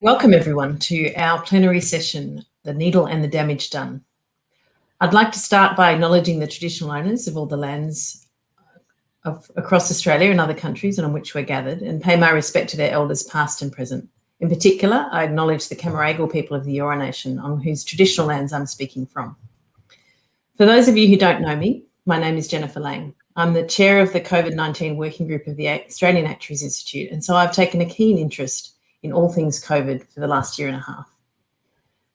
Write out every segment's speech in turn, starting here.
Welcome everyone to our plenary session, The Needle and the Damage Done. I'd like to start by acknowledging the traditional owners of all the lands across Australia and other countries on which we're gathered, and pay my respect to their elders past and present. In particular, I acknowledge the Cammeraygal people of the Eora Nation, on whose traditional lands I'm speaking from. For those of you who don't know me, my name is Jennifer Lang. I'm the chair of the COVID-19 working group of the Australian Actuaries Institute, and so I've taken a keen interest in all things COVID for the last year and a half.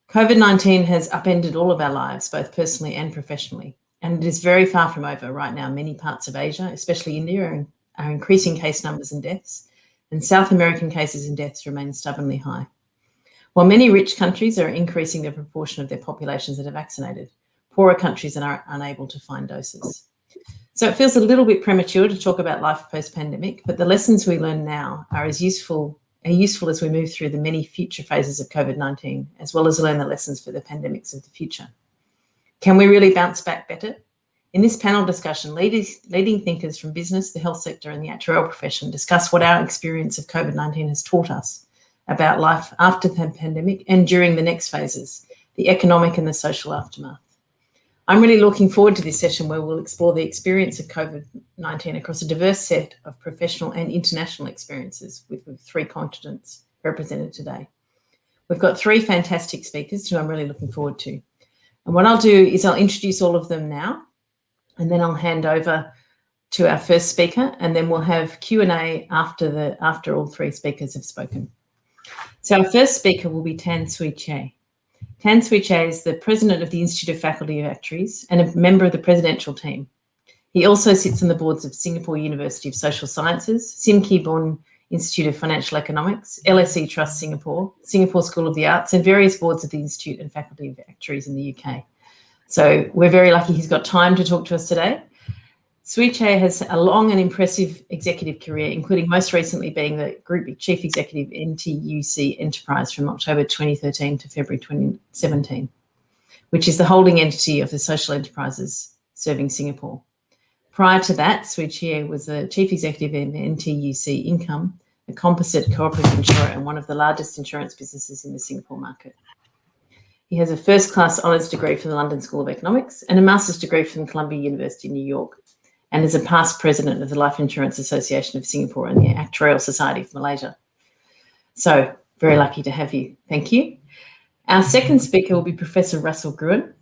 COVID-19 has upended all of our lives, both personally and professionally, and it is very far from over right now. Many parts of Asia, especially India, are increasing case numbers and deaths, and South American cases and deaths remain stubbornly high. While many rich countries are increasing the proportion of their populations that are vaccinated, poorer countries are unable to find doses. So it feels a little bit premature to talk about life post-pandemic, but the lessons we learn now are useful as we move through the many future phases of COVID-19, as well as learn the lessons for the pandemics of the future. Can we really bounce back better? In this panel discussion, leading thinkers from business, the health sector and the actuarial profession discuss what our experience of COVID-19 has taught us about life after the pandemic and during the next phases, the economic and the social aftermath. I'm really looking forward to this session where we'll explore the experience of COVID-19 across a diverse set of professional and international experiences with 3 continents represented today. We've got 3 fantastic speakers who I'm really looking forward to. And what I'll do is I'll introduce all of them now, and then I'll hand over to our first speaker, and then we'll have Q&A after all 3 speakers have spoken. So our first speaker will be Tan Sui Che. Tan Sui Che is the president of the Institute of Faculty of Actuaries and a member of the presidential team. He also sits on the boards of Singapore University of Social Sciences, Sim Kee Boon Institute of Financial Economics, LSE Trust Singapore, Singapore School of the Arts, and various boards of the Institute and Faculty of Actuaries in the UK. So we're very lucky he's got time to talk to us today. Sui Che has a long and impressive executive career, including most recently being the Group Chief Executive NTUC Enterprise from October 2013 to February 2017, which is the holding entity of the social enterprises serving Singapore. Prior to that, Sui Che was the Chief Executive in NTUC Income, a composite cooperative insurer and one of the largest insurance businesses in the Singapore market. He has a first-class honours degree from the London School of Economics and a master's degree from Columbia University in New York, and is a past president of the Life Insurance Association of Singapore and the Actuarial Society of Malaysia. So very lucky to have you. Thank you. Our second speaker will be Professor Russell Gruen.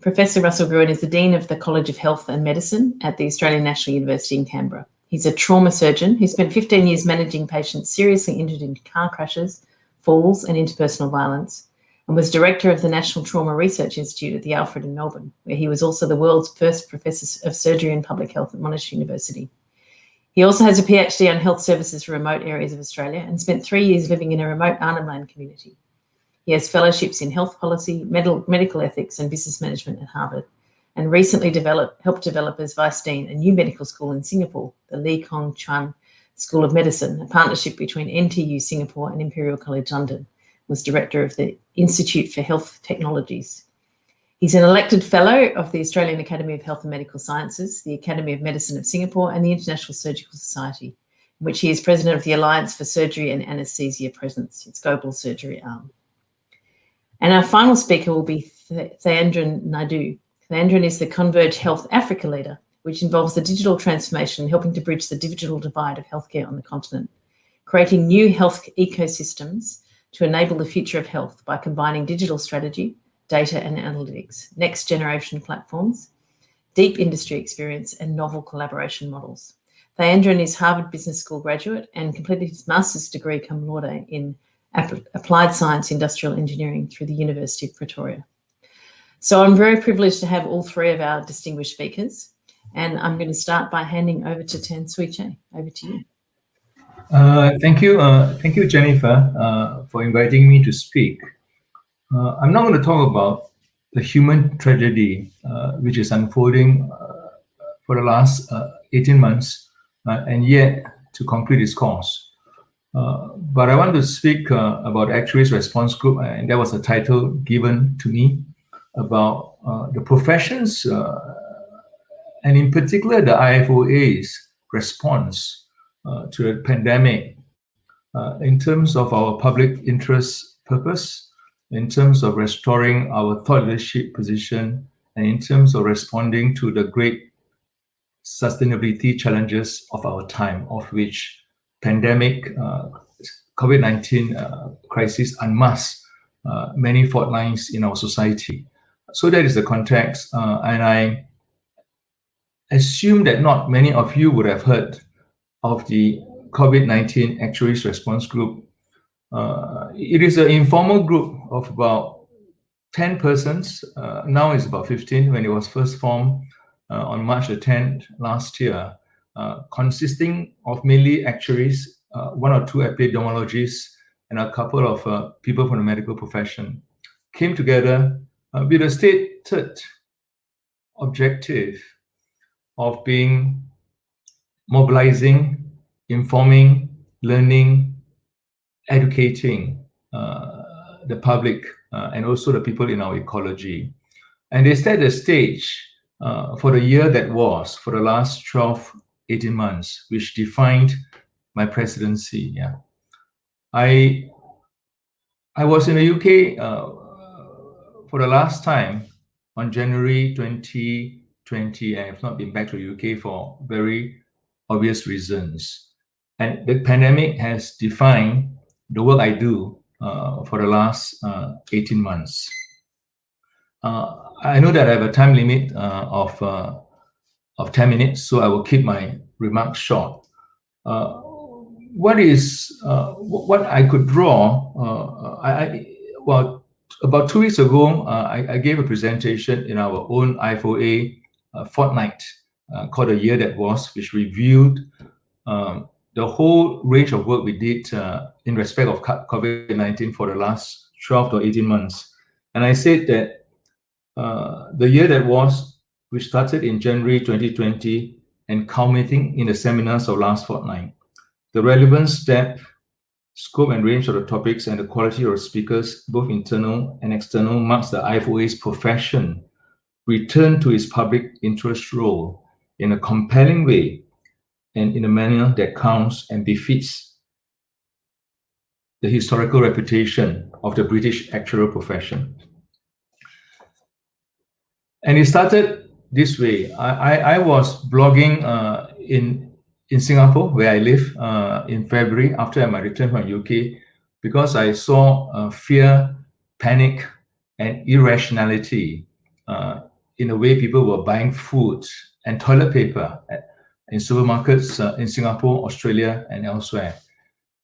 Professor Russell Gruen is the Dean of the College of Health and Medicine at the Australian National University in Canberra. He's a trauma surgeon who spent 15 years managing patients seriously injured in car crashes, falls and interpersonal violence, and was director of the National Trauma Research Institute at the Alfred in Melbourne, where he was also the world's first professor of surgery and public health at Monash University. He also has a PhD on health services for remote areas of Australia and spent 3 years living in a remote Arnhem Land community. He has fellowships in health policy, medical ethics and business management at Harvard, and recently helped develop as Vice Dean a new medical school in Singapore, the Lee Kong Chuan School of Medicine, a partnership between NTU Singapore and Imperial College London. Was director of the Institute for Health Technologies. He's an elected fellow of the Australian Academy of Health and Medical Sciences, the Academy of Medicine of Singapore and the International Surgical Society, in which he is president of the Alliance for Surgery and Anaesthesia Presence, its global surgery arm. And our final speaker will be Thaendran Naidoo. Thaendran is the Converge Health Africa leader, which involves the digital transformation helping to bridge the digital divide of healthcare on the continent, creating new health ecosystems to enable the future of health by combining digital strategy, data and analytics, next generation platforms, deep industry experience and novel collaboration models. Thaendran is Harvard Business School graduate and completed his master's degree cum laude in applied science industrial engineering through the University of Pretoria. So I'm very privileged to have all 3 of our distinguished speakers, and I'm going to start by handing over to Tan Sui Che. Over to you. Thank you, Jennifer, for inviting me to speak. I'm not going to talk about the human tragedy which is unfolding for the last 18 months and yet to complete its course. But I want to speak about Actuaries Response Group, and that was a title given to me about the professions and in particular the IFOA's response to the pandemic in terms of our public interest purpose, in terms of restoring our thought leadership position, and in terms of responding to the great sustainability challenges of our time, of which pandemic, COVID-19 crisis unmasked many fault lines in our society. So that is the context, and I assume that not many of you would have heard of the COVID-19 Actuaries Response Group. It is an informal group of about 10 persons. Now it's about 15 when it was first formed on March the 10th last year, consisting of mainly actuaries, one or two epidemiologists, and a couple of people from the medical profession, came together with a stated objective of being mobilizing, informing, learning, educating the public and also the people in our ecology. And they set the stage for the year that was, for the last 12, 18 months, which defined my presidency. Yeah, I was in the UK for the last time on January 2020. I have not been back to the UK for very obvious reasons. And the pandemic has defined the work I do for the last 18 months. I know that I have a time limit of 10 minutes, so I will keep my remarks short. What I could draw, well, about 2 weeks ago, I gave a presentation in our own IFOA fortnight called A Year That Was, which reviewed the whole range of work we did in respect of COVID-19 for the last 12 to 18 months. And I said that the year that was, which started in January 2020 and culminating in the seminars of last fortnight, the relevance, depth, scope and range of the topics and the quality of the speakers, both internal and external, marks the IFOA's profession return to its public interest role in a compelling way and in a manner that counts and befits the historical reputation of the British actuarial profession. And it started this way. I was blogging in Singapore, where I live, in February after my return from UK, because I saw fear, panic, and irrationality in the way people were buying food and toilet paper in supermarkets in Singapore, Australia, and elsewhere.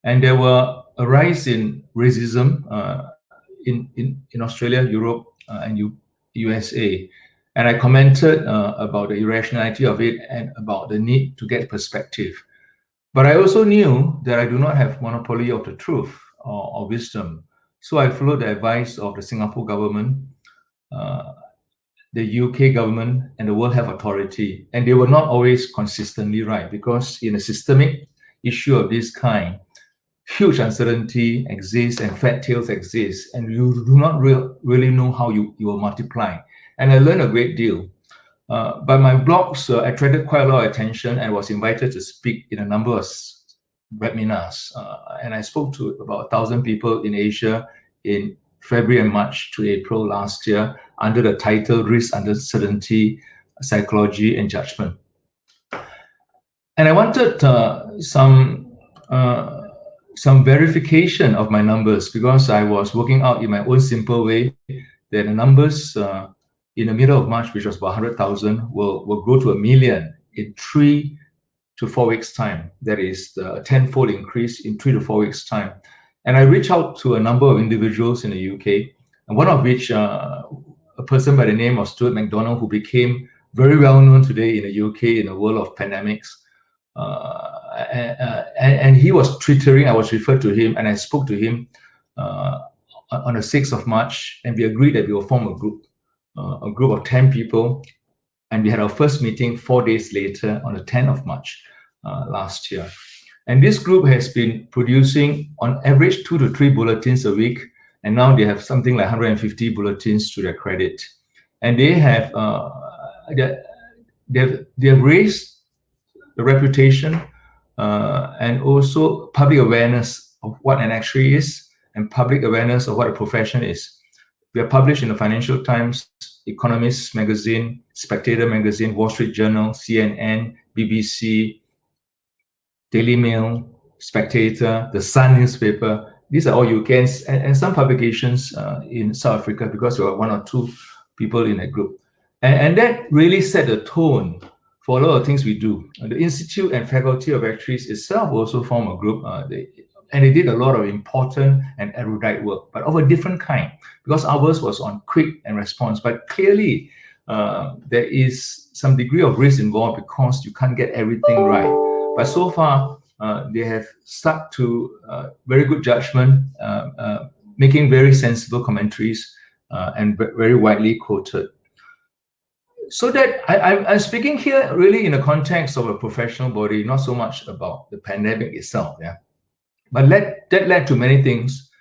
And there were a rise in racism in Australia, Europe, and USA. And I commented about the irrationality of it and about the need to get perspective. But I also knew that I do not have monopoly of the truth or wisdom. So I followed the advice of the Singapore government, the UK government, and the World Health Authority. And they were not always consistently right, because in a systemic issue of this kind, huge uncertainty exists and fat tails exist, and you do not really know how you will multiply. And I learned a great deal. But my blogs attracted quite a lot of attention and was invited to speak in a number of webinars. And I spoke to about 1,000 people in Asia in February and March to April last year under the title Risk, Uncertainty, Psychology and Judgment. And I wanted some verification of my numbers, because I was working out in my own simple way that the numbers in the middle of March, which was about 100,000, will grow to 1 million in 3 to 4 weeks' time. That is the tenfold increase in 3 to 4 weeks' time. And I reached out to a number of individuals in the UK, and one of which, a person by the name of Stuart McDonald, who became very well known today in the UK in the world of pandemics. And he was twittering. I was referred to him, and I spoke to him on the 6th of March, and we agreed that we will form a group of 10 people. And we had our first meeting 4 days later on the 10th of March last year. And this group has been producing on average 2 to 3 bulletins a week. And now they have something like 150 bulletins to their credit. And they have raised the reputation and also public awareness of what an actuary is and public awareness of what a profession is. We are published in the Financial Times, Economist magazine, Spectator magazine, Wall Street Journal, CNN, BBC, Daily Mail, Spectator, the Sun newspaper. These are all UKs and some publications in South Africa, because there were 1 or 2 people in that group. And that really set the tone for a lot of things we do. The Institute and Faculty of Actuaries itself also form a group, and they did a lot of important and erudite work, but of a different kind, because ours was on quick and response. But clearly, there is some degree of risk involved because you can't get everything right. But so far, they have stuck to very good judgment, making very sensible commentaries, and very widely quoted. So that I'm speaking here really in the context of a professional body, not so much about the pandemic itself. Yeah, but that led to many things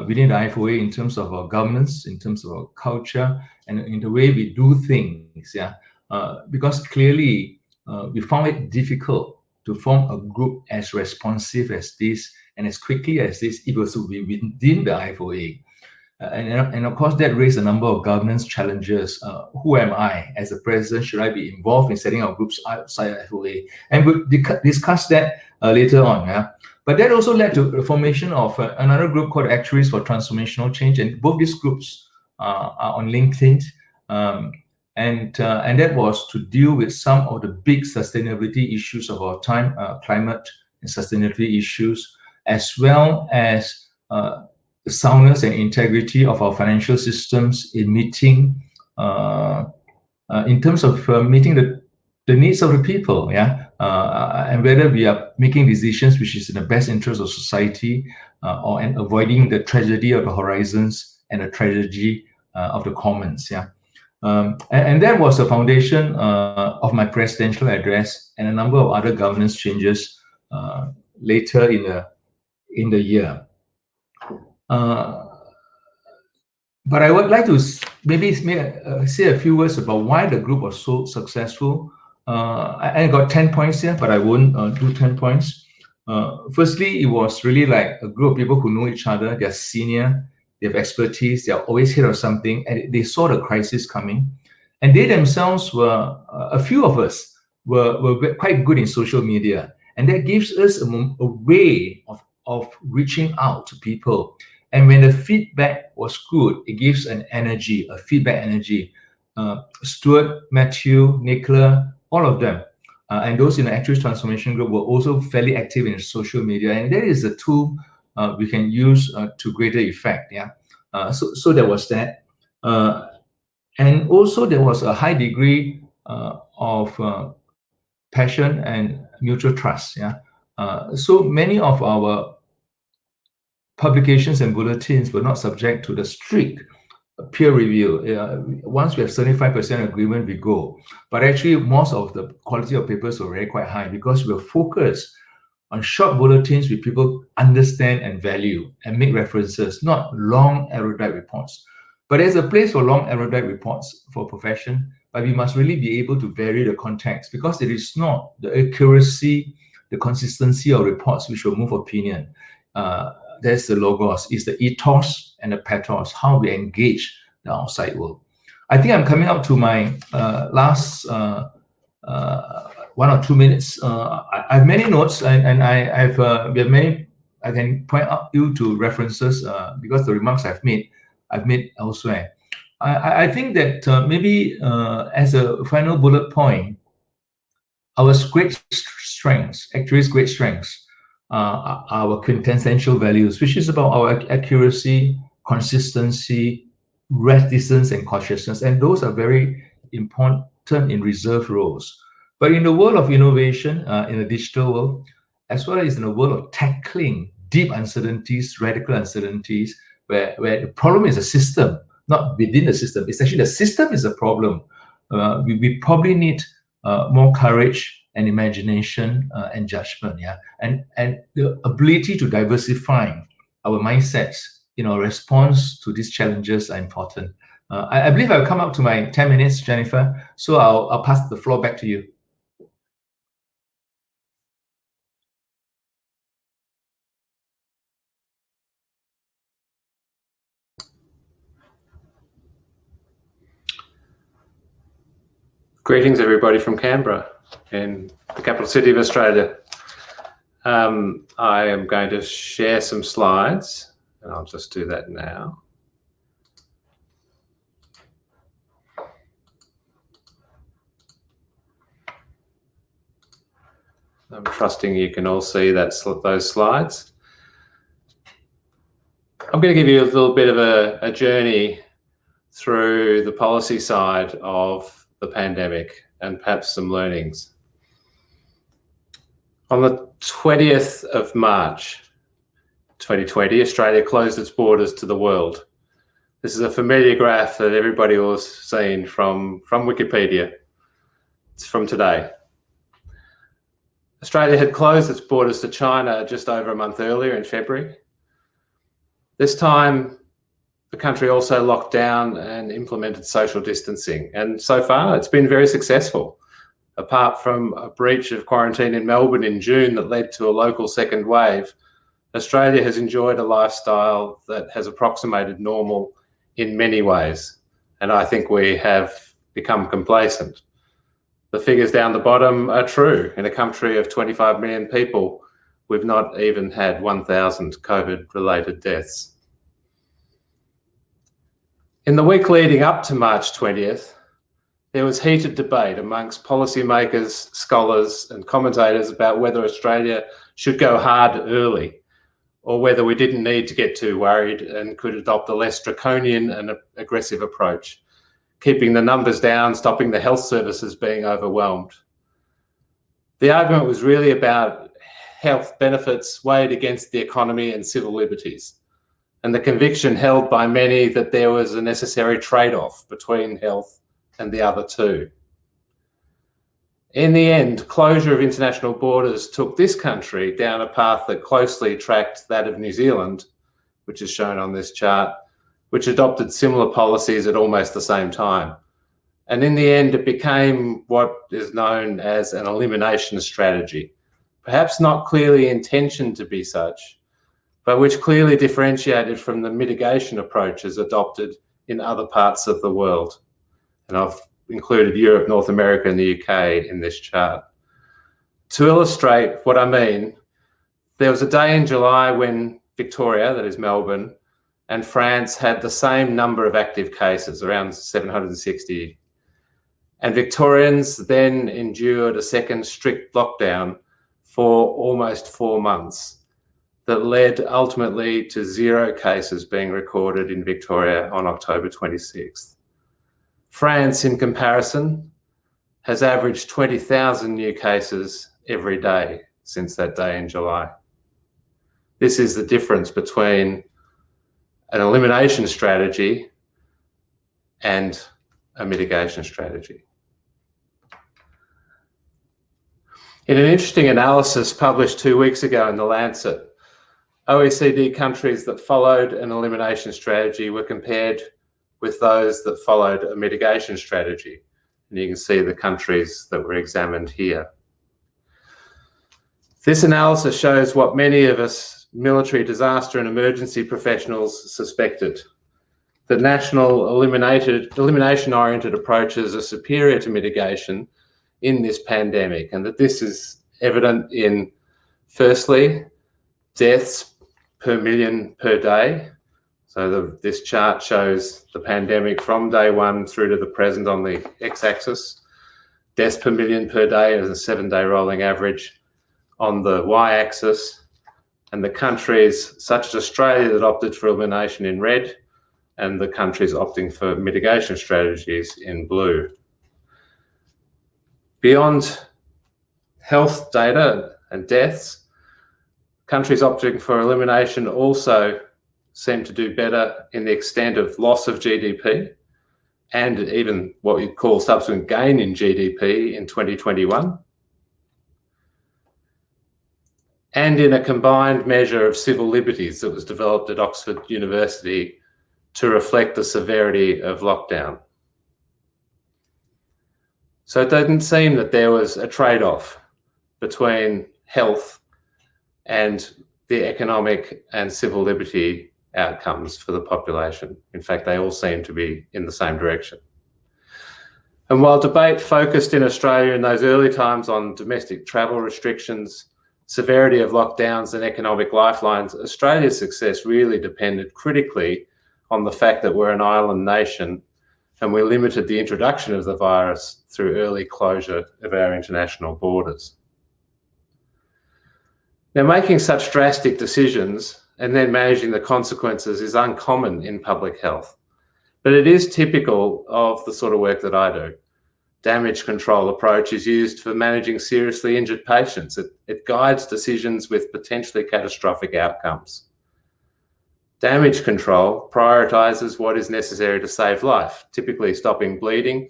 within the IFOA in terms of our governance, in terms of our culture, and in the way we do things. Yeah, because clearly we found it difficult to form a group as responsive as this and as quickly as this, if it was to be within the IFOA. And of course, that raised a number of governance challenges. Who am I as a president? Should I be involved in setting up groups outside FOA? And we'll discuss that later on. Yeah? But that also led to the formation of another group called Actuaries for Transformational Change. And both these groups are on LinkedIn. And that was to deal with some of the big sustainability issues of our time, climate and sustainability issues, as well as the soundness and integrity of our financial systems in meeting, in terms of meeting the needs of the people, yeah, and whether we are making decisions which is in the best interest of society, and avoiding the tragedy of the horizons and the tragedy of the commons, yeah. And that was the foundation of my presidential address and a number of other governance changes later in the year. But I would like to maybe say a few words about why the group was so successful. I got 10 points here, but I won't do 10 points. Firstly, it was really like a group of people who know each other. They're senior, they have expertise, they're always hit of something, and they saw the crisis coming. And they themselves were, a few of us were quite good in social media. And that gives us a way of reaching out to people. And when the feedback was good, it gives an energy, a feedback energy. Stuart, Matthew, Nicola, all of them, and those in the Actuaries Transformation Group were also fairly active in social media. And that is a tool we can use to greater effect. Yeah. So there was that. And also there was a high degree of passion and mutual trust. Yeah. So many of our publications and bulletins were not subject to the strict peer review. Once we have 75% agreement, we go. But actually, most of the quality of papers were really quite high because we were focused on short bulletins which people understand and value and make references, not long erudite reports. But there's a place for long erudite reports for profession, but we must really be able to vary the context, because it is not the accuracy, the consistency of reports which will move opinion. There's the logos, it's the ethos and the pathos, how we engage the outside world. I think I'm coming up to my last 1 or 2 minutes. I have many notes, and we have many. I can point out you to references because the remarks I've made elsewhere. I think that maybe as a final bullet point, our great strengths, actuaries' great strengths, our quintessential values, which is about our accuracy, consistency, reticence, and cautiousness. And those are very important in reserve roles. But in the world of innovation, in the digital world, as well as in the world of tackling deep uncertainties, radical uncertainties, where the problem is a system, not within the system. It's actually the system is a problem. We probably need more courage and imagination and judgment, yeah, and the ability to diversify our mindsets in our response to these challenges are important. I believe I've come up to my 10 minutes, Jennifer, so I'll pass the floor back to you. Greetings, everybody from Canberra, in the capital city of Australia. I am going to share some slides, and I'll just do that now. I'm trusting you can all see those slides. I'm going to give you a little bit of a journey through the policy side of the pandemic and perhaps some learnings. On the 20th of March 2020, Australia closed its borders to the world. This is a familiar graph that everybody will have seen from Wikipedia. It's from today. Australia had closed its borders to China just over a month earlier in February. This time, the country also locked down and implemented social distancing. And so far, it's been very successful. Apart from a breach of quarantine in Melbourne in June that led to a local second wave, Australia has enjoyed a lifestyle that has approximated normal in many ways. And I think we have become complacent. The figures down the bottom are true. In a country of 25 million people, we've not even had 1,000 COVID-related deaths. In the week leading up to March 20th, there was heated debate amongst policymakers, scholars and commentators about whether Australia should go hard early or whether we didn't need to get too worried and could adopt a less draconian and aggressive approach, keeping the numbers down, stopping the health services being overwhelmed. The argument was really about health benefits weighed against the economy and civil liberties, and the conviction held by many that there was a necessary trade-off between health and the other two. In the end, closure of international borders took this country down a path that closely tracked that of New Zealand, which is shown on this chart, which adopted similar policies at almost the same time. And in the end, it became what is known as an elimination strategy, perhaps not clearly intentioned to be such, but which clearly differentiated from the mitigation approaches adopted in other parts of the world. And I've included Europe, North America, and the UK in this chart. To illustrate what I mean, there was a day in July when Victoria, that is Melbourne, and France had the same number of active cases, around 760. And Victorians then endured a second strict lockdown for almost 4 months that led ultimately to 0 cases being recorded in Victoria on October 26th. France, in comparison, has averaged 20,000 new cases every day since that day in July. This is the difference between an elimination strategy and a mitigation strategy. In an interesting analysis published 2 weeks ago in The Lancet, OECD countries that followed an elimination strategy were compared with those that followed a mitigation strategy. And you can see the countries that were examined here. This analysis shows what many of us military disaster and emergency professionals suspected, that national elimination-oriented approaches are superior to mitigation in this pandemic, and that this is evident in, firstly, deaths per million per day. So this chart shows the pandemic from day one through to the present on the x-axis, deaths per million per day as a 7-day rolling average on the y-axis, and the countries such as Australia that opted for elimination in red, and the countries opting for mitigation strategies in blue. Beyond health data and deaths, countries opting for elimination also seem to do better in the extent of loss of GDP and even what you'd call subsequent gain in GDP in 2021. And in a combined measure of civil liberties that was developed at Oxford University to reflect the severity of lockdown. So it didn't seem that there was a trade-off between health and the economic and civil liberty outcomes for the population. In fact, they all seem to be in the same direction. And while debate focused in Australia in those early times on domestic travel restrictions, severity of lockdowns and economic lifelines, Australia's success really depended critically on the fact that we're an island nation and we limited the introduction of the virus through early closure of our international borders. Now, making such drastic decisions and then managing the consequences is uncommon in public health, but it is typical of the sort of work that I do. Damage control approach is used for managing seriously injured patients. It guides decisions with potentially catastrophic outcomes. Damage control prioritises what is necessary to save life, typically stopping bleeding,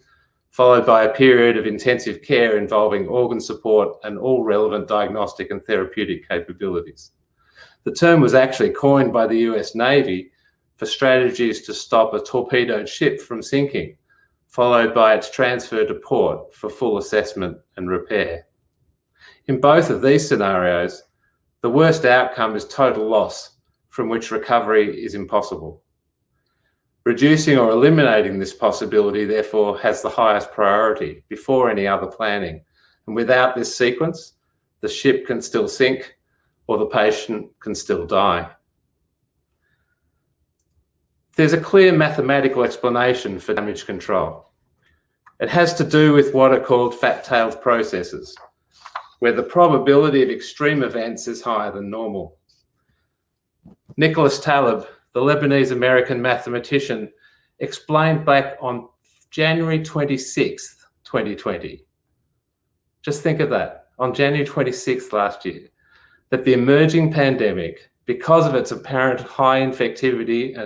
followed by a period of intensive care involving organ support and all relevant diagnostic and therapeutic capabilities. The term was actually coined by the US Navy for strategies to stop a torpedoed ship from sinking, followed by its transfer to port for full assessment and repair. In both of these scenarios, the worst outcome is total loss, from which recovery is impossible. Reducing or eliminating this possibility, therefore, has the highest priority before any other planning. And without this sequence, the ship can still sink or the patient can still die. There's a clear mathematical explanation for damage control. It has to do with what are called fat-tailed processes, where the probability of extreme events is higher than normal. Nicholas Taleb, the Lebanese-American mathematician, explained back on January 26th, 2020. Just think of that, on January 26th last year, that the emerging pandemic, because of its apparent high infectivity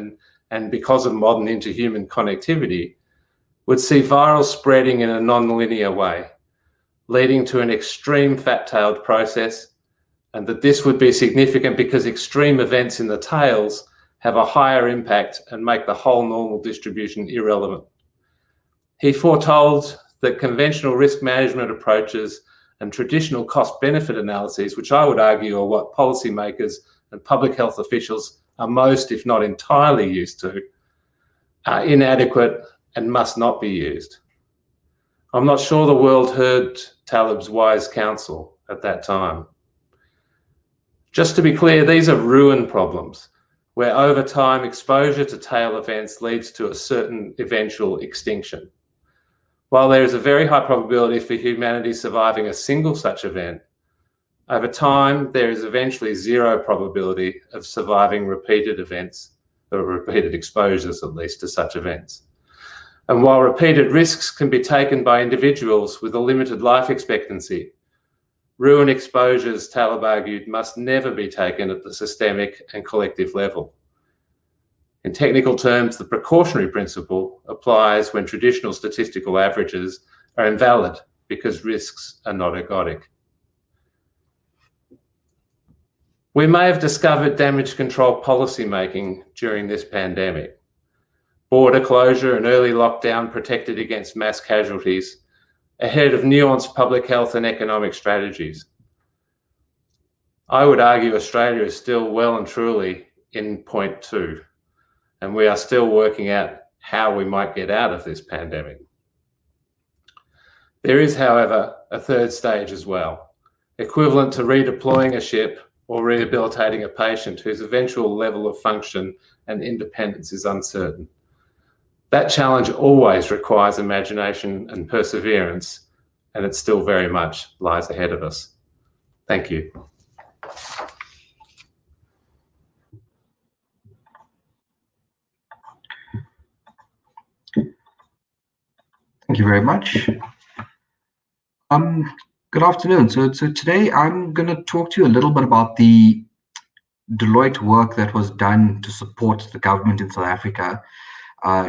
and because of modern interhuman connectivity, would see viral spreading in a non-linear way, leading to an extreme fat-tailed process, and that this would be significant because extreme events in the tails have a higher impact and make the whole normal distribution irrelevant. He foretold that conventional risk management approaches and traditional cost-benefit analyses, which I would argue are what policymakers and public health officials are most, if not entirely used to, are inadequate and must not be used. I'm not sure the world heard Taleb's wise counsel at that time. Just to be clear, these are ruin problems, where over time exposure to tail events leads to a certain eventual extinction. While there is a very high probability for humanity surviving a single such event, over time there is eventually zero probability of surviving repeated events, or repeated exposures at least, to such events. And while repeated risks can be taken by individuals with a limited life expectancy, ruin exposures, Taleb argued, must never be taken at the systemic and collective level. In technical terms, the precautionary principle applies when traditional statistical averages are invalid because risks are not ergodic. We may have discovered damage control policymaking during this pandemic. Border closure and early lockdown protected against mass casualties ahead of nuanced public health and economic strategies. I would argue Australia is still well and truly in point 2, and we are still working out how we might get out of this pandemic. There is, however, a third stage as well, equivalent to redeploying a ship or rehabilitating a patient whose eventual level of function and independence is uncertain. That challenge always requires imagination and perseverance, and it still very much lies ahead of us. Thank you. Thank you very much. Good afternoon. So today I'm going to talk to you a little bit about the Deloitte work that was done to support the government in South Africa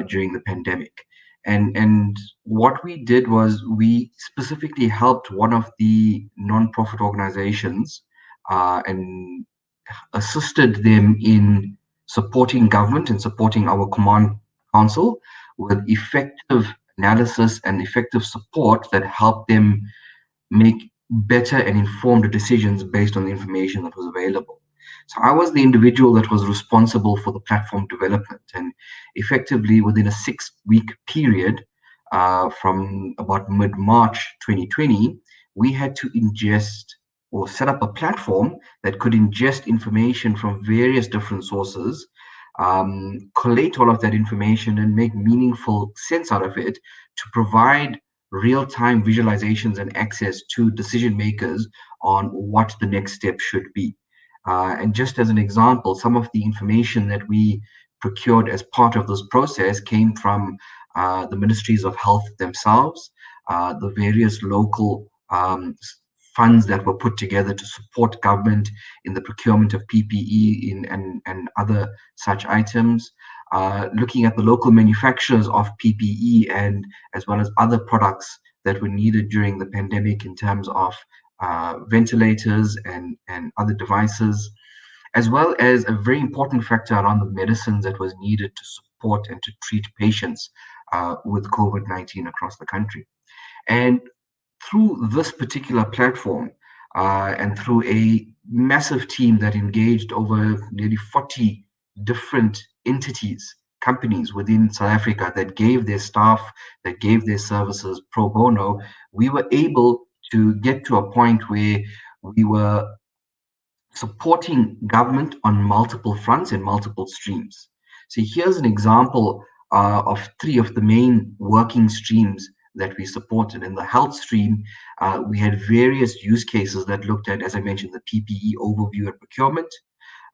during the pandemic. And what we did was we specifically helped one of the non-profit organizations and assisted them in supporting government and supporting our command council with effective analysis and effective support that helped them make better and informed decisions based on the information that was available. So I was the individual that was responsible for the platform development, and effectively within a 6-week period, from about mid-March 2020, we had to ingest or set up a platform that could ingest information from various different sources, collate all of that information and make meaningful sense out of it to provide real-time visualizations and access to decision makers on what the next step should be. And just as an example, some of the information that we procured as part of this process came from the ministries of health themselves, the various local funds that were put together to support government in the procurement of PPE and other such items, looking at the local manufacturers of PPE and as well as other products that were needed during the pandemic in terms of ventilators and other devices, as well as a very important factor around the medicines that was needed to support and to treat patients with COVID-19 across the country. And through this particular platform and through a massive team that engaged over nearly 40 different entities, companies within South Africa that gave their staff, that gave their services pro bono, we were able to get to a point where we were supporting government on multiple fronts and multiple streams. So here's an example of 3 of the main working streams that we supported. In the health stream, we had various use cases that looked at, as I mentioned, the PPE overview and procurement.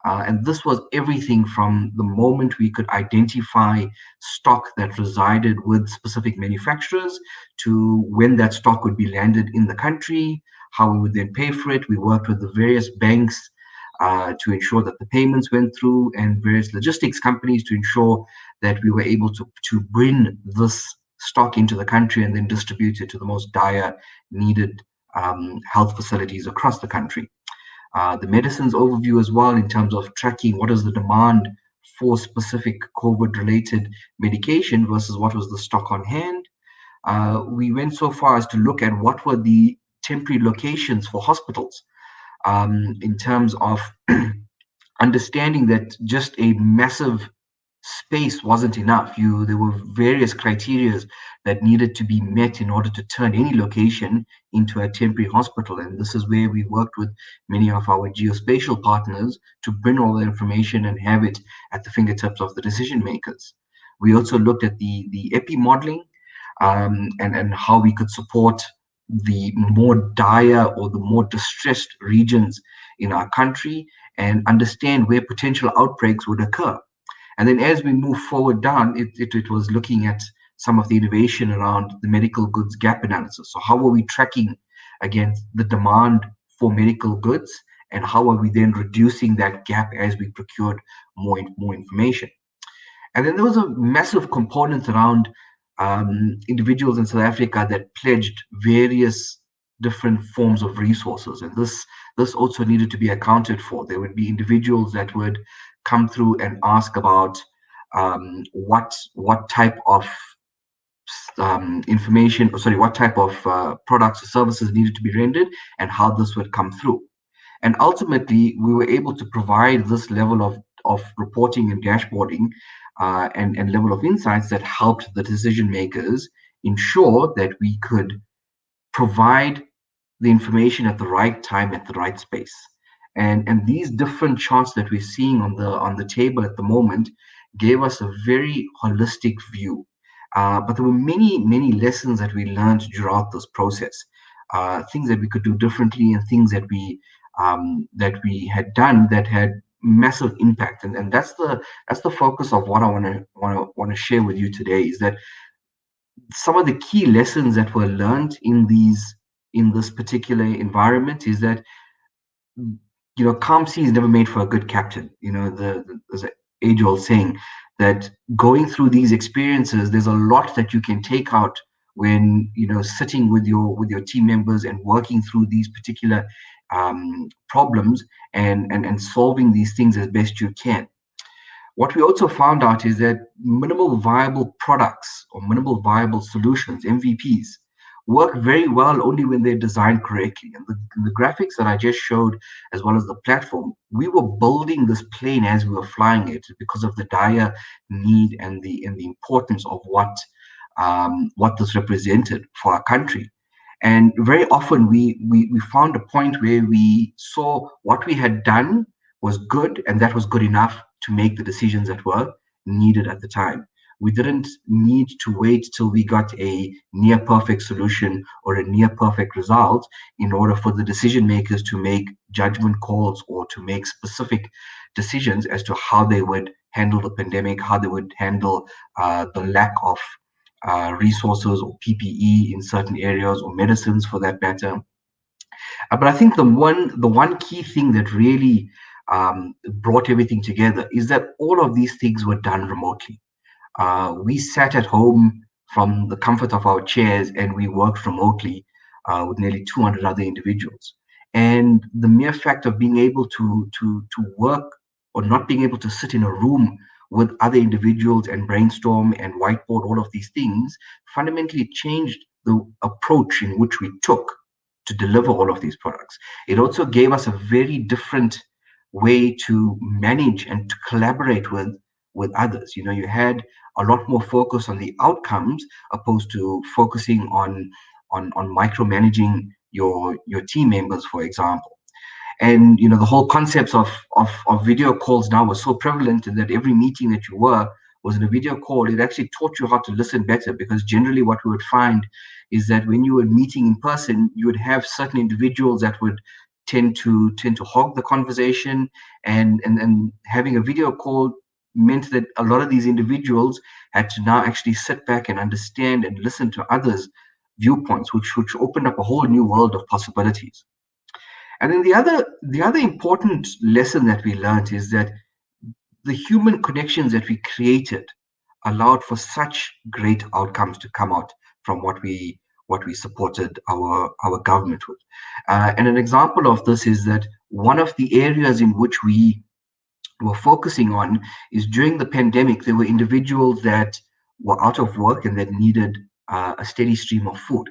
And this was everything from the moment we could identify stock that resided with specific manufacturers to when that stock would be landed in the country, how we would then pay for it. We worked with the various banks to ensure that the payments went through and various logistics companies to ensure that we were able to bring this stock into the country and then distribute it to the most dire needed health facilities across the country. The medicines overview as well in terms of tracking what is the demand for specific COVID-related medication versus what was the stock on hand. We went so far as to look at what were the temporary locations for hospitals in terms of understanding that just a massive space wasn't enough. There were various criteria that needed to be met in order to turn any location into a temporary hospital. And this is where we worked with many of our geospatial partners to bring all the information and have it at the fingertips of the decision makers. We also looked at the EPI modeling and how we could support the more dire or the more distressed regions in our country and understand where potential outbreaks would occur. And then as we move forward down, it was looking at some of the innovation around the medical goods gap analysis. So how are we tracking against the demand for medical goods, and how are we then reducing that gap as we procured more information? And then there was a massive component around individuals in South Africa that pledged various different forms of resources, and this also needed to be accounted for. There would be individuals that would come through and ask about what type of what type of products or services needed to be rendered and how this would come through. And ultimately, we were able to provide this level of reporting and dashboarding and level of insights that helped the decision makers ensure that we could provide the information at the right time, at the right space. And these different charts that we're seeing on the table at the moment gave us a very holistic view. But there were many lessons that we learned throughout this process, things that we could do differently and things that we had done that had massive impact. And that's the focus of what I want to share with you today, is that some of the key lessons that were learned in this particular environment is that, calm seas never made for a good captain. There's an age-old saying that going through these experiences, there's a lot that you can take out when sitting with your team members and working through these particular problems and solving these things as best you can. What we also found out is that minimal viable products or minimal viable solutions, MVPs, work very well only when they're designed correctly. And the graphics that I just showed, as well as the platform, we were building this plane as we were flying it because of the dire need and the importance of what what this represented for our country. And very often we found a point where we saw what we had done was good, and that was good enough to make the decisions that were needed at the time. We didn't need to wait till we got a near perfect solution or a near perfect result in order for the decision makers to make judgment calls or to make specific decisions as to how they would handle the pandemic, how they would handle the lack of resources or PPE in certain areas, or medicines for that matter. But I think the one key thing that really brought everything together is that all of these things were done remotely. We sat at home from the comfort of our chairs and we worked remotely with nearly 200 other individuals. And the mere fact of being able to work, or not being able to sit in a room with other individuals and brainstorm and whiteboard all of these things, fundamentally changed the approach in which we took to deliver all of these products. It also gave us a very different way to manage and to collaborate with others. You know, you had a lot more focus on the outcomes opposed to focusing on micromanaging your team members, for example. And you know, the whole concepts of video calls now was so prevalent, in that every meeting that you was in a video call. It actually taught you how to listen better, because generally what we would find is that when you were meeting in person, you would have certain individuals that would tend to hog the conversation, and having a video call meant that a lot of these individuals had to now actually sit back and understand and listen to others' viewpoints, which opened up a whole new world of possibilities. And then the other important lesson that we learned is that the human connections that we created allowed for such great outcomes to come out from what we supported our government with. And an example of this is that one of the areas in which we were focusing on is, during the pandemic, there were individuals that were out of work and that needed a steady stream of food.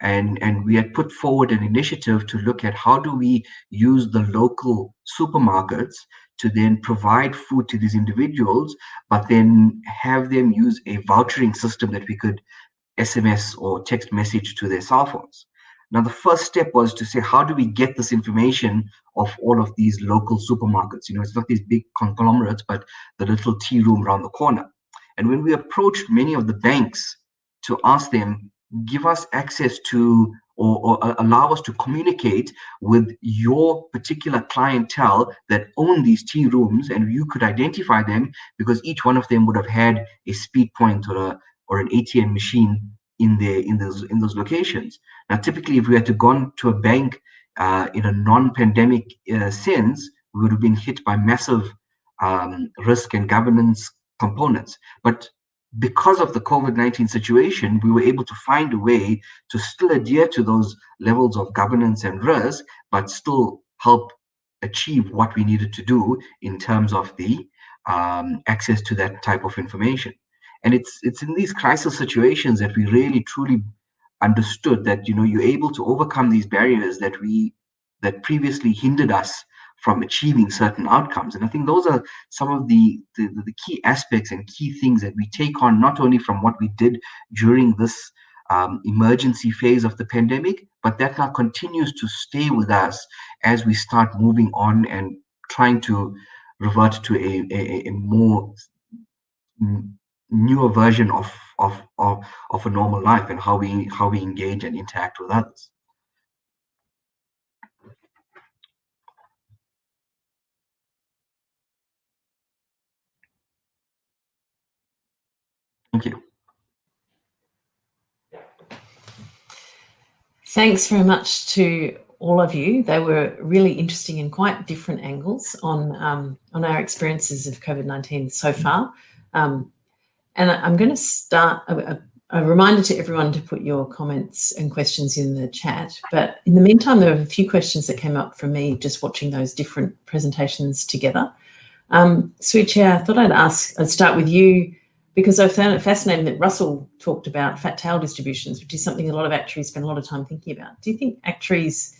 And we had put forward an initiative to look at how do we use the local supermarkets to then provide food to these individuals, but then have them use a vouchering system that we could SMS or text message to their cell phones. Now, the first step was to say, how do we get this information of all of these local supermarkets? You know, it's not these big conglomerates, but the little tea room around the corner. And when we approached many of the banks to ask them, give us access to, or allow us to communicate with your particular clientele that own these tea rooms, and you could identify them because each one of them would have had a speed point or an ATM machine in those locations. Now, typically, if we had to gone to a bank in a non-pandemic sense, we would have been hit by massive risk and governance components. But because of the COVID-19 situation, we were able to find a way to still adhere to those levels of governance and risk, but still help achieve what we needed to do in terms of the access to that type of information. And it's in these crisis situations that we really truly understood that, you know, you're able to overcome these barriers that previously hindered us from achieving certain outcomes. And I think those are some of the key aspects and key things that we take on, not only from what we did during this emergency phase of the pandemic, but that now continues to stay with us as we start moving on and trying to revert to a more newer version of a normal life, and how we engage and interact with others. Thank you. Thanks very much to all of you. They were really interesting and quite different angles on our experiences of COVID-19 so far. And I'm going to start a reminder to everyone to put your comments and questions in the chat. But in the meantime, there were a few questions that came up from me just watching those different presentations together. Sue Chair, I thought I'd start with you, because I found it fascinating that Russell talked about fat tail distributions, which is something a lot of actuaries spend a lot of time thinking about. Do you think actuaries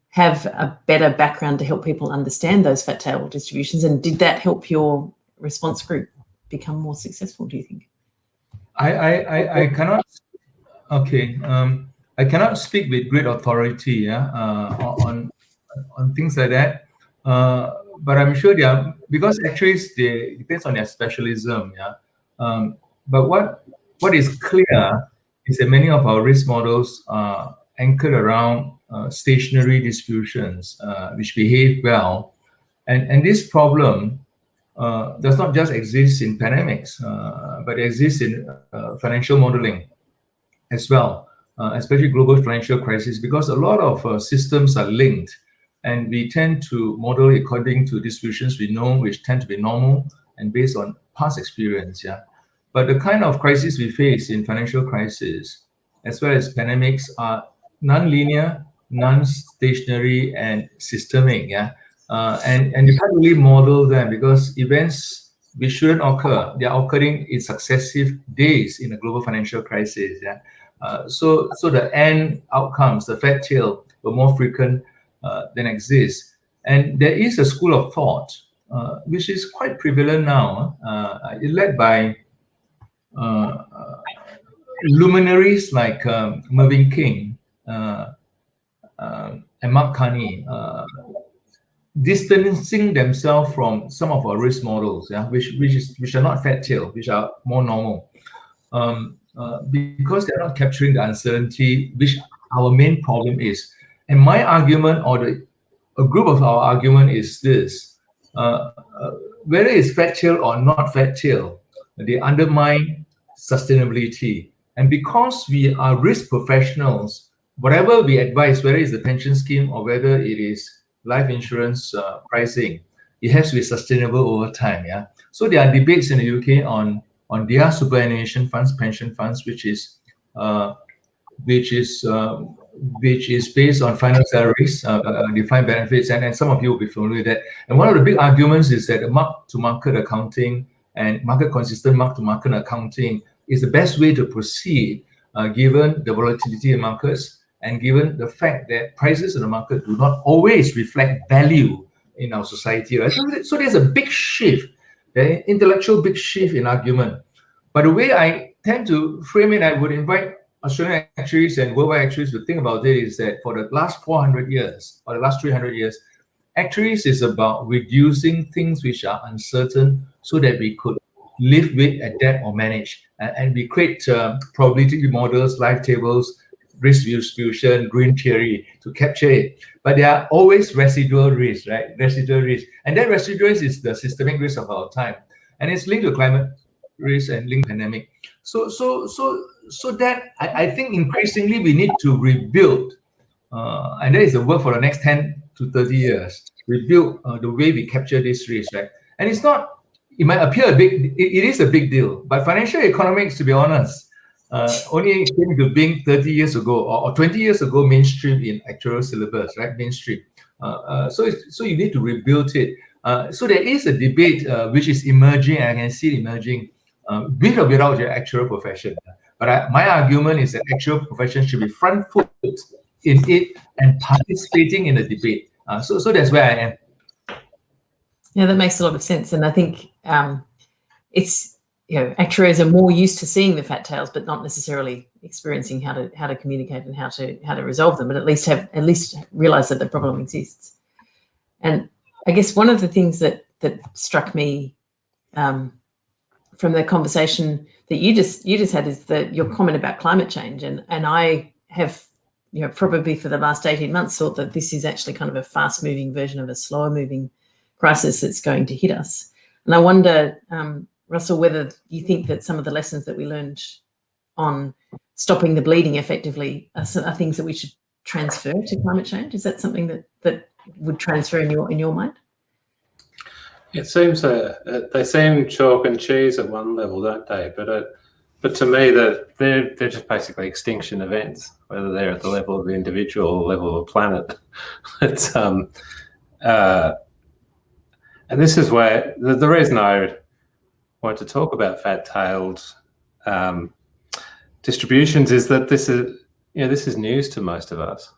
have a better background to help people understand those fat tail distributions? And did that help your response group become more successful, do you think? I cannot. Okay. I cannot speak with great authority. On things like that. But I'm sure they are, because actuaries, they depends on their specialism. Yeah. But what is clear is that many of our risk models are anchored around stationary distributions, which behave well, and this problem does not just exist in pandemics, but it exists in financial modeling as well, especially global financial crisis, because a lot of systems are linked, and we tend to model according to distributions we know, which tend to be normal and based on past experience. Yeah, but the kind of crisis we face in financial crisis, as well as pandemics, are non-linear, non-stationary, and systemic. Yeah, and you can't really model them because events which shouldn't occur, they are occurring in successive days in a global financial crisis. Yeah. So the end outcomes, the fat tail, were more frequent than exist. And there is a school of thought which is quite prevalent now, led by luminaries like Mervyn King and Mark Carney, distancing themselves from some of our risk models, yeah, which are not fat tail, which are more normal. Because they're not capturing the uncertainty, which our main problem is. And my argument, or a group of our argument, is this: whether it's fat tail or not fat tail, they undermine sustainability. And because we are risk professionals, whatever we advise, whether it's the pension scheme or whether it is life insurance pricing, it has to be sustainable over time. Yeah. So there are debates in the UK on their superannuation funds, pension funds, which is based on final salaries, defined benefits, and some of you will be familiar with that. And one of the big arguments is that mark-to-market accounting and market-consistent mark-to-market accounting is the best way to proceed, given the volatility in markets and given the fact that prices in the market do not always reflect value in our society. Right? So there's a big shift. The intellectual big shift in argument. But the way I tend to frame it, I would invite Australian actuaries and worldwide actuaries to think about it, is that for the last 400 years or the last 300 years, actuaries is about reducing things which are uncertain so that we could live with, adapt, or manage. And we create probability models, life tables, risk distribution, green theory to capture it. But there are always residual risks, right? Residual risk. And that residual risk is the systemic risk of our time. And it's linked to climate risk and linked pandemic. So that I think increasingly we need to rebuild, and that is the work for the next 10 to 30 years, rebuild the way we capture this risk, right? And it's not, it might appear it is a big deal, but financial economics, to be honest, only came to being 30 years ago or 20 years ago, mainstream in actuarial syllabus, right? Mainstream. So you need to rebuild it. So there is a debate which is emerging, I can see it emerging, with or without the actuarial profession. But my argument is that actuarial profession should be front-footed in it and participating in the debate. So that's where I am. Yeah, that makes a lot of sense. And I think it's, actuaries are more used to seeing the fat tails, but not necessarily experiencing how to communicate and how to resolve them, but at least realize that the problem exists. And I guess one of the things that struck me from the conversation that you just had is that your comment about climate change, and I have probably for the last 18 months thought that this is actually kind of a fast moving version of a slower moving crisis that's going to hit us. And I wonder, Russell, whether you think that some of the lessons that we learned on stopping the bleeding effectively are things that we should transfer to climate change. Is that something that would transfer in your mind? It seems they seem chalk and cheese at one level, don't they? But to me, they're just basically extinction events, whether they're at the level of the individual or level of the planet. It's and this is where the reason I want to talk about fat-tailed distributions is that this is news to most of us,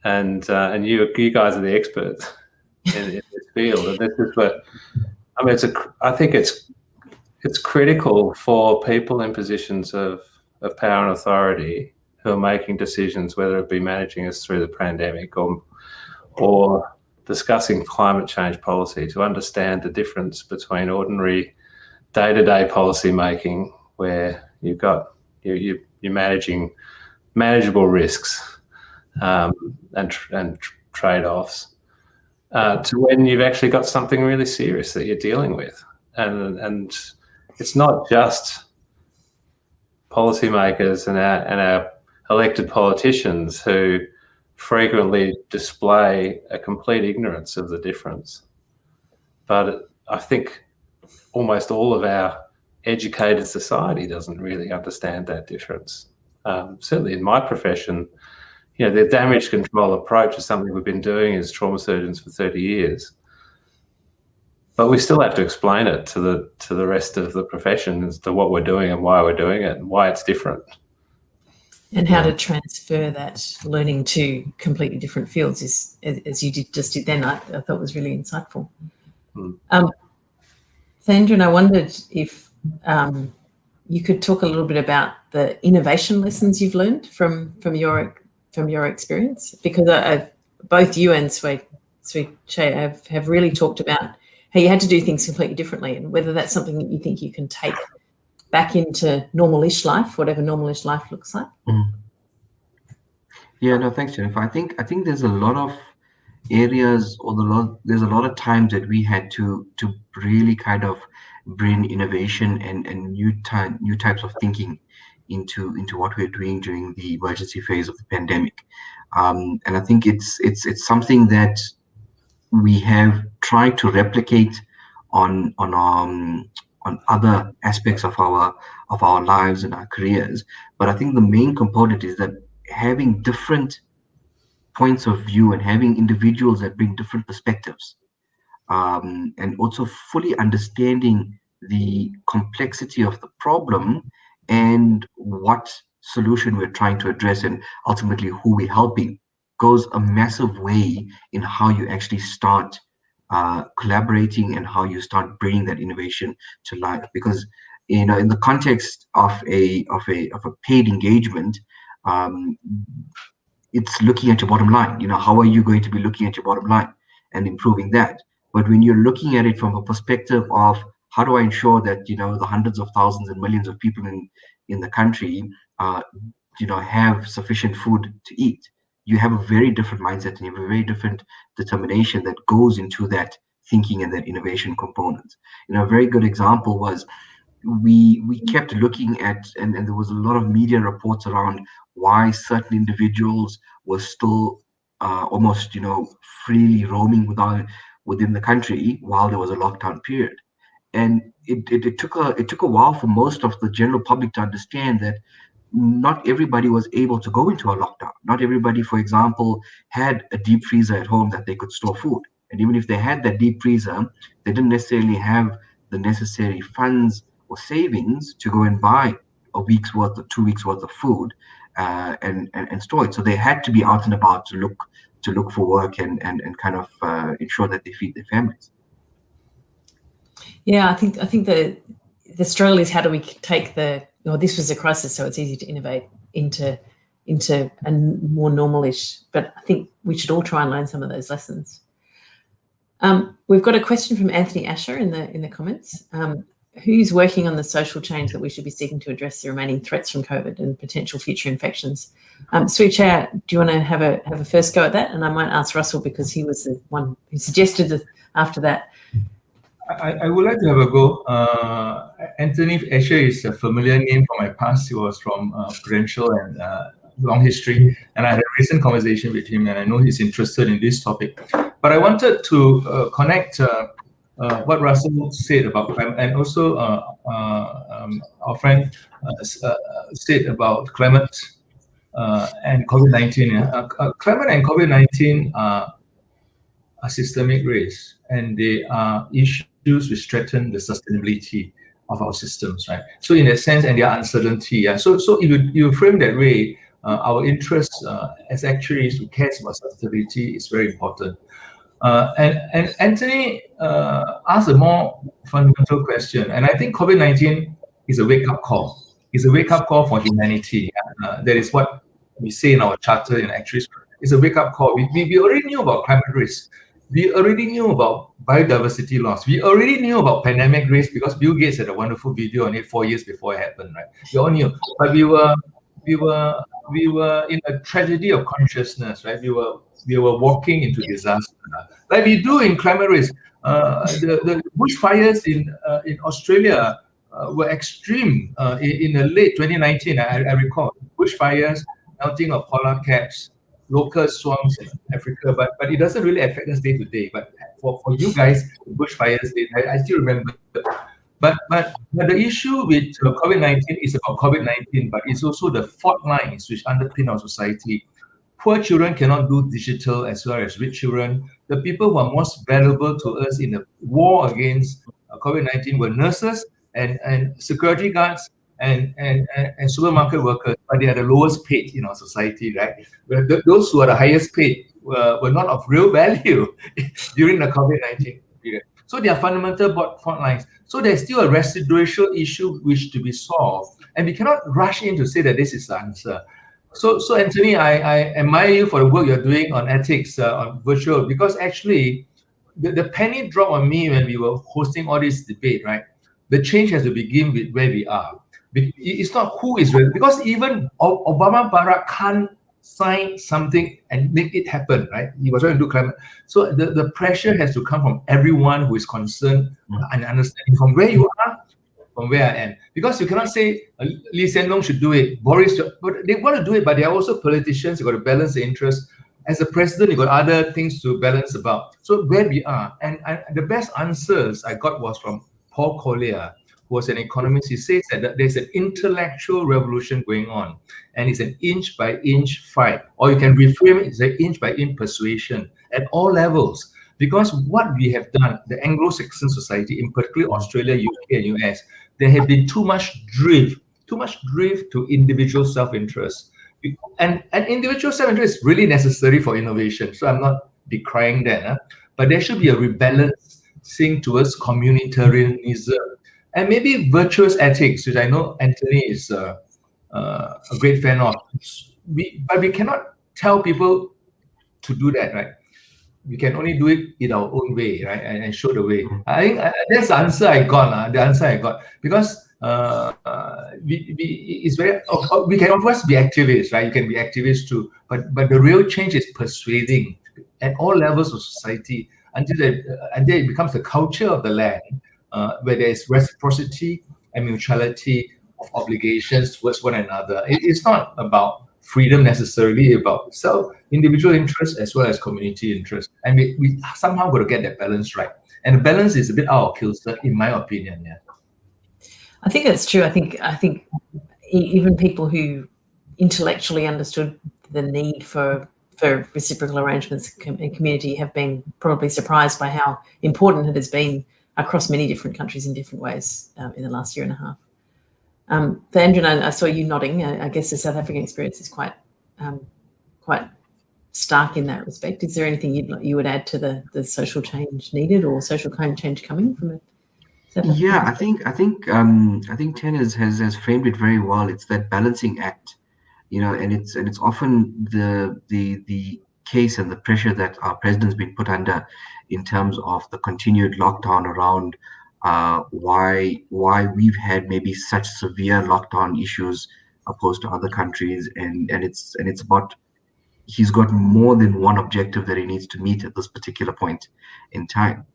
and you guys are the experts in this field. And this is what I mean. I think it's it's critical for people in positions of power and authority who are making decisions, whether it be managing us through the pandemic or discussing climate change policy, to understand the difference between ordinary day-to-day policy making, where you're managing manageable risks and trade-offs, to when you've actually got something really serious that you're dealing with. And it's not just policymakers and our elected politicians who frequently display a complete ignorance of the difference. But I think almost all of our educated society doesn't really understand that difference. Certainly in my profession, the damage control approach is something we've been doing as trauma surgeons for 30 years. But we still have to explain it to the rest of the profession as to what we're doing and why we're doing it and why it's different. And how to transfer that learning to completely different fields is, as you just did then, I thought was really insightful. Thandran, I wondered if you could talk a little bit about the innovation lessons you've learned from your experience, because both you and Swee Che have really talked about how you had to do things completely differently, and whether that's something that you think you can take back into normal-ish life, whatever normal-ish life looks like. Yeah, no, thanks, Jennifer. I think there's a lot of areas, there's a lot of times that we had to really kind of bring innovation and new types of thinking into what we're doing during the emergency phase of the pandemic. And I think it's something that we have tried to replicate on other aspects of our lives and our careers. But I think the main component is that having different points of view and having individuals that bring different perspectives, and also fully understanding the complexity of the problem and what solution we're trying to address, and ultimately who we're helping, goes a massive way in how you actually start collaborating and how you start bringing that innovation to life. Because in the context of a paid engagement, it's looking at your bottom line. How are you going to be looking at your bottom line and improving that? But when you're looking at it from a perspective of how do I ensure that the hundreds of thousands and millions of people in the country have sufficient food to eat, you have a very different mindset and you have a very different determination that goes into that thinking and that innovation component. A very good example was we kept looking at, and there was a lot of media reports around why certain individuals were still almost freely roaming within the country while there was a lockdown period. And it took a while for most of the general public to understand that not everybody was able to go into a lockdown. Not everybody, for example, had a deep freezer at home that they could store food. And even if they had that deep freezer, they didn't necessarily have the necessary funds or savings to go and buy a week's worth or 2 weeks worth of food and store it. So they had to be out and about to look for work and kind of ensure that they feed their families. Yeah, I think the struggle is, how do we take this was a crisis, so it's easy to innovate into a more normal-ish. But I think we should all try and learn some of those lessons. We've got a question from Anthony Asher in the comments. Who's working on the social change that we should be seeking to address the remaining threats from COVID and potential future infections? Swee Che, do you want to have a first go at that? And I might ask Russell, because he was the one who suggested after that. I would like to have a go. Anthony Asher is a familiar name from my past. He was from Prudential and long history. And I had a recent conversation with him, and I know he's interested in this topic. But I wanted to connect what Russell said about climate, and also our friend said about climate and COVID-19. Climate and COVID-19 are systemic risks, and they are issues which threaten the sustainability of our systems, right? So in that sense, and their uncertainty. So if you frame that way, our interest as actuaries who cares about sustainability is very important. And Anthony asked a more fundamental question, and I think COVID-19 is a wake-up call. It's a wake-up call for humanity. That is what we say in our charter in Actuaries. It's a wake-up call. We already knew about climate risk. We already knew about biodiversity loss. We already knew about pandemic risk because Bill Gates had a wonderful video on it 4 years before it happened, right? We all knew, but we were in a tragedy of consciousness, right? We were walking into disaster, like we do in climate risk. The bushfires in Australia were extreme in the late 2019. I recall bushfires, melting of polar caps, locust swarms in Africa, but it doesn't really affect us day to day. But for you guys, bushfires, I still remember. But the issue with COVID-19 is about COVID-19, but it's also the fault lines which underpin our society. Poor children cannot do digital as well as rich children. The people who are most valuable to us in the war against COVID-19 were nurses and security guards and supermarket workers, but they are the lowest paid in our society, right? Those who are the highest paid were not of real value during the COVID-19 period. So they are fundamental fault lines. So there's still a residual issue which to be solved, and we cannot rush in to say that this is the answer. So Anthony, I admire you for the work you're doing on ethics on virtual, because actually the penny dropped on me when we were hosting all this debate, right? The change has to begin with where we are. It's not who is ready, because even Obama Barack can't sign something and make it happen, right? He was trying to do climate. So the pressure has to come from everyone who is concerned and understanding from where you are, from where I am. Because you cannot say Lee Hsien Loong should do it, Boris, but they want to do it, but they are also politicians. You've got to balance the interests. As a president, you've got other things to balance about. So where we are, and the best answers I got was from Paul Collier, who was an economist. He says that there's an intellectual revolution going on, and it's an inch by inch fight, or you can reframe it as an inch by inch persuasion at all levels. Because what we have done, the Anglo-Saxon society, in particular Australia, UK, and US, there have been too much drift to individual self-interest. And individual self-interest is really necessary for innovation. So I'm not decrying that, but there should be a rebalancing towards communitarianism. And maybe virtuous ethics, which I know Anthony is a great fan of. But we cannot tell people to do that, right? We can only do it in our own way, right? And show the way. I think that's the answer I got. Because it's very. We can of course be activists, right? You can be activists too, but the real change is persuading at all levels of society until it becomes the culture of the land. Where there is reciprocity and mutuality of obligations towards one another. It's not about freedom necessarily, about individual interest as well as community interest. And we somehow got to get that balance right. And the balance is a bit out of kilter, in my opinion. Yeah, I think that's true. I think even people who intellectually understood the need for reciprocal arrangements in community have been probably surprised by how important it has been across many different countries in different ways in the last year and a half. For Andrew, I saw you nodding. I guess the South African experience is quite stark in that respect. Is there anything you would add to the social change needed or social change coming from it? Yeah, I think Ten has framed it very well. It's that balancing act, and it's often the case and the pressure that our president's been put under in terms of the continued lockdown around why we've had maybe such severe lockdown issues opposed to other countries, and it's about he's got more than one objective that he needs to meet at this particular point in time.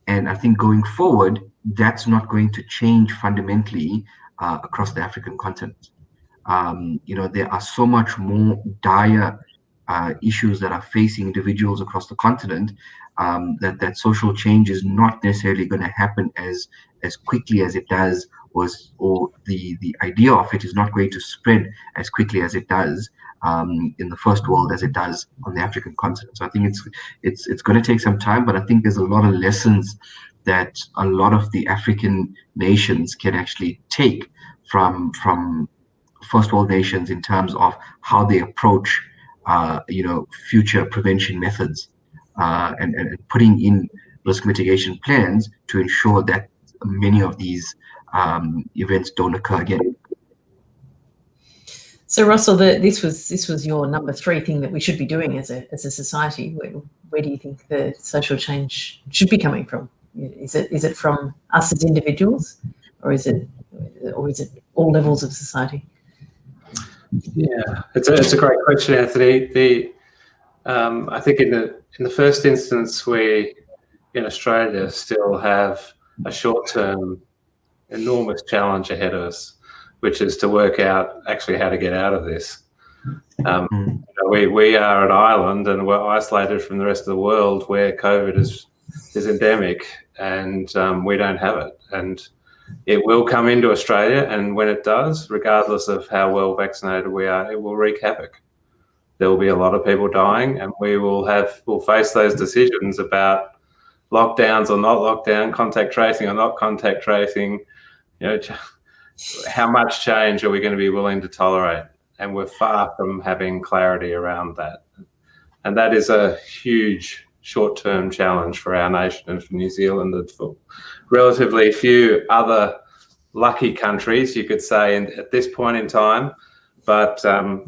And I think going forward, that's not going to change fundamentally across the African continent. There are so much more dire issues that are facing individuals across the continent that social change is not necessarily going to happen as quickly as it does, or the idea of it is not going to spread as quickly as it does in the first world as it does on the African continent. So I think it's going to take some time, but I think there's a lot of lessons that a lot of the African nations can actually take from first world nations in terms of how they approach future prevention methods and putting in risk mitigation plans to ensure that many of these events don't occur again. So Russell, this was your number 3 thing that we should be doing as a society. Where do you think the social change should be coming from? Is it from us as individuals, or is it all levels of society? Yeah, it's a great question, Anthony. I think in the first instance, we in Australia still have a short-term enormous challenge ahead of us, which is to work out actually how to get out of this. We are an island and we're isolated from the rest of the world where COVID is endemic, and we don't have it. And it will come into Australia, and when it does, regardless of how well vaccinated we are, it will wreak havoc. There will be a lot of people dying, and we'll face those decisions about lockdowns or not lockdown, contact tracing or not contact tracing. How much change are we going to be willing to tolerate? And we're far from having clarity around that. And that is a huge short-term challenge for our nation and for New Zealand and for relatively few other lucky countries, you could say, at this point in time. But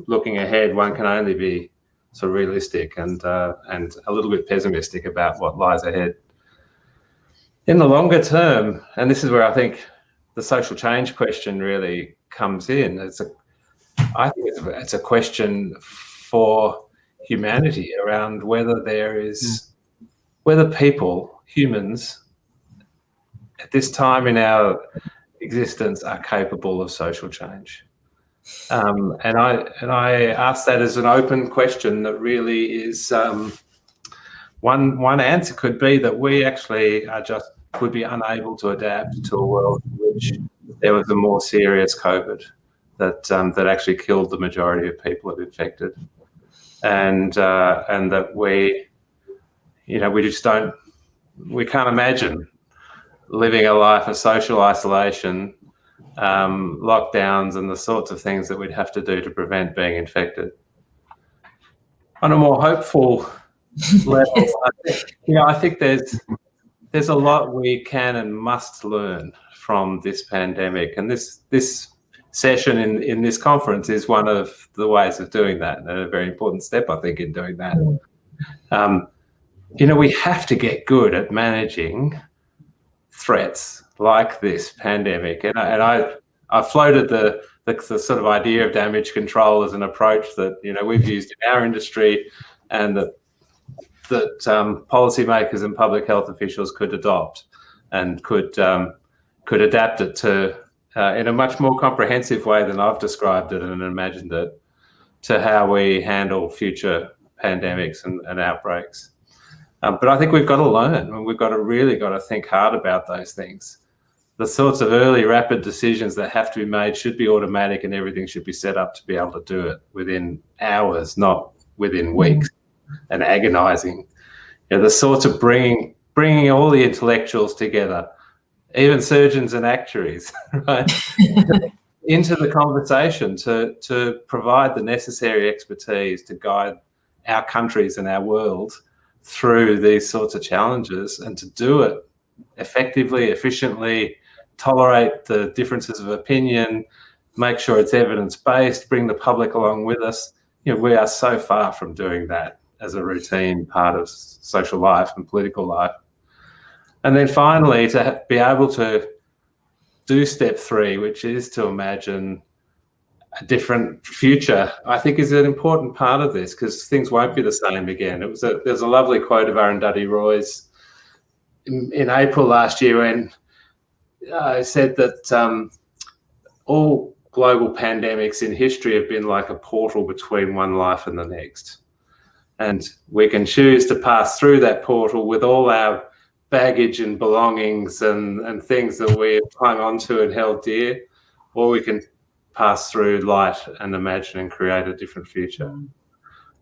looking ahead, one can only be sort of realistic and a little bit pessimistic about what lies ahead. In the longer term, and this is where I think the social change question really comes in. I think it's a question for humanity around whether people, humans, at this time in our existence are capable of social change. And I ask that as an open question that really is one answer could be that we actually would be unable to adapt to a world in which there was a more serious COVID that actually killed the majority of people it infected, and that we can't imagine living a life of social isolation, lockdowns, and the sorts of things that we'd have to do to prevent being infected. On a more hopeful level, I think there's a lot we can and must learn from this pandemic, and this session in this conference is one of the ways of doing that, and a very important step, I think, in doing that. We have to get good at managing threats like this pandemic, and I floated the sort of idea of damage control as an approach that we've used in our industry, and that policymakers and public health officials could adopt and could adapt it to in a much more comprehensive way than I've described it and imagined it, to how we handle future pandemics and outbreaks. But I think we've got to learn, and we've really got to think hard about those things. The sorts of early rapid decisions that have to be made should be automatic, and everything should be set up to be able to do it within hours, not within weeks, and agonizing. The sorts of bringing all the intellectuals together, even surgeons and actuaries, right, into the conversation to provide the necessary expertise to guide our countries and our world through these sorts of challenges, and to do it effectively, efficiently, tolerate the differences of opinion, make sure it's evidence-based, bring the public along with us. We are so far from doing that as a routine part of social life and political life. And then finally, to be able to do step 3, which is to imagine a different future, I think is an important part of this, because things won't be the same again. There's a lovely quote of Arundhati Roy's in April last year, when said that all global pandemics in history have been like a portal between one life and the next. And we can choose to pass through that portal with all our baggage and belongings and things that we have clung onto and held dear, or we can pass through light and imagine and create a different future.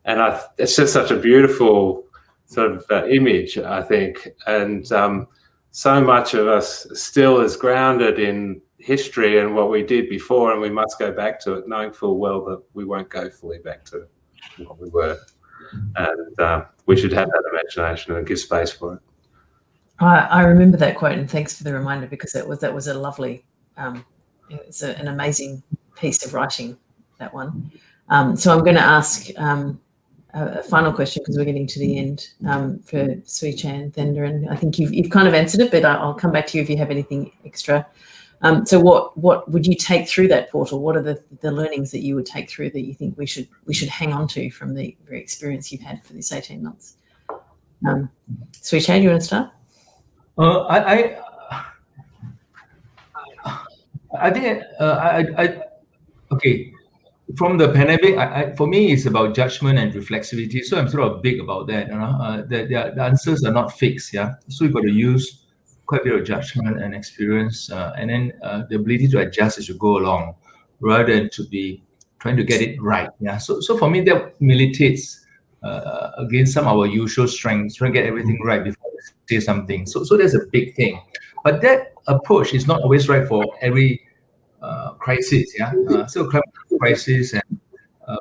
And it's just such a beautiful sort of image, I think. And so much of us still is grounded in history and what we did before, and we must go back to it, knowing full well that we won't go fully back to what we were. and we should have that imagination and give space for it. I remember that quote, and thanks for the reminder, because that was a lovely, it's an amazing piece of writing, that one. So I'm going to ask a final question, because we're getting to the end, for Suichay and Thendran. I think you've kind of answered it, but I'll come back to you if you have anything extra. So what would you take through that portal? What are the learnings that you would take through that you think we should hang on to from the very experience you've had for this 18 months? Suichay, do you want to start? I think okay. From the pandemic, for me, it's about judgment and reflexivity. So I'm sort of big about that. The answers are not fixed. Yeah. So you've got to use quite a bit of judgment and experience, and then the ability to adjust as you go along, rather than to be trying to get it right. Yeah. So for me, that militates against some of our usual strengths, trying to get everything right before we say something. So that's a big thing. But that approach is not always right for every crisis. Yeah. So climate crisis, and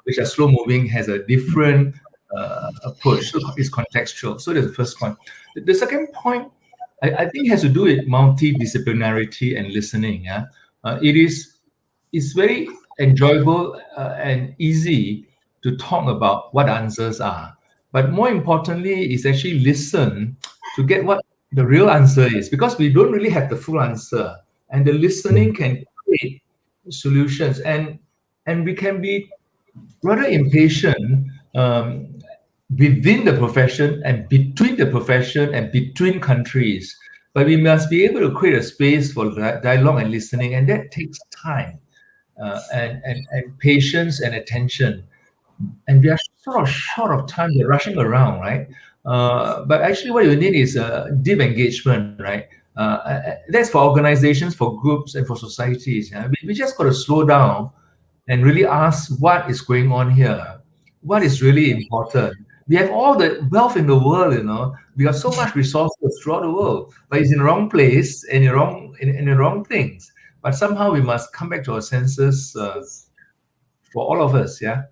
which are slow moving, has a different approach. So it's contextual. So that's the first point. The second point, I think, has to do with multidisciplinarity and listening. Yeah. It's very enjoyable and easy to talk about what answers are, but more importantly is actually listen to get what the real answer is, because we don't really have the full answer, and the listening can create solutions, and we can be rather impatient within the profession and between the profession and between countries, but we must be able to create a space for dialogue and listening, and that takes time and patience and attention. And we are sort of short of time. We're rushing around, right? But actually what you need is deep engagement, right? That's for organizations, for groups, and for societies. Yeah? We just got to slow down and really ask what is going on here. What is really important? We have all the wealth in the world, we have so much resources throughout the world, but it's in the wrong place and in the wrong things. But somehow we must come back to our senses for all of us, yeah.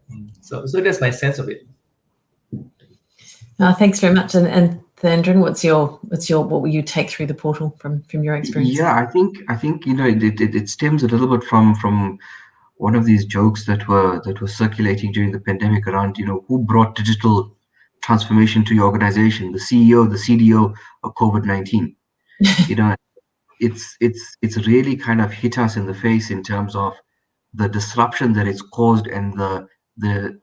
So that's my sense of it. Thanks very much. And Thendran, what will you take through the portal from your experience? Yeah, I think it stems a little bit from one of these jokes that were circulating during the pandemic around who brought digital transformation to your organization, the CEO, the CDO, or COVID-19. It's really kind of hit us in the face in terms of the disruption that it's caused and the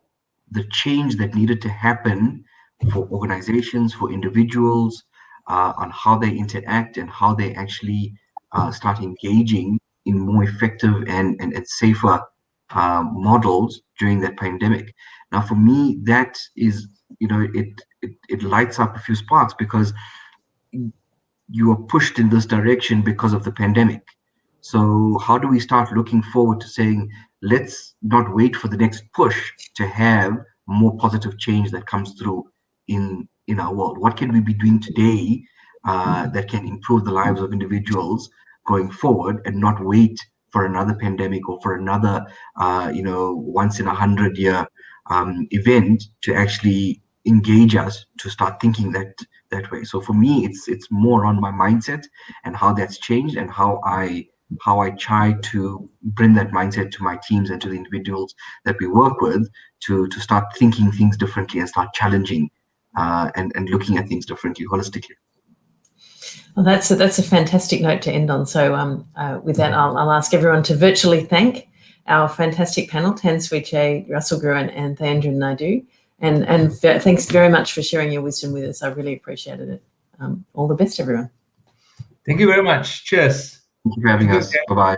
change that needed to happen for organizations, for individuals, on how they interact and how they actually start engaging in more effective and safer models during that pandemic. Now, for me, that is, it lights up a few sparks, because you are pushed in this direction because of the pandemic. So how do we start looking forward to saying, let's not wait for the next push to have more positive change that comes through in our world? What can we be doing today that can improve the lives of individuals going forward, and not wait for another pandemic or for another once in 100-year event to actually engage us to start thinking that way? So for me, it's more on my mindset and how that's changed, and how I try to bring that mindset to my teams and to the individuals that we work with to start thinking things differently and start challenging and looking at things differently, holistically. Well, that's a fantastic note to end on. So with that, I'll ask everyone to virtually thank our fantastic panel, Tan Suichay, Russell Gruen, and Thendran Naidoo. And thanks very much for sharing your wisdom with us. I really appreciated it. All the best, everyone. Thank you very much. Cheers. Thank you for having us. Bye-bye.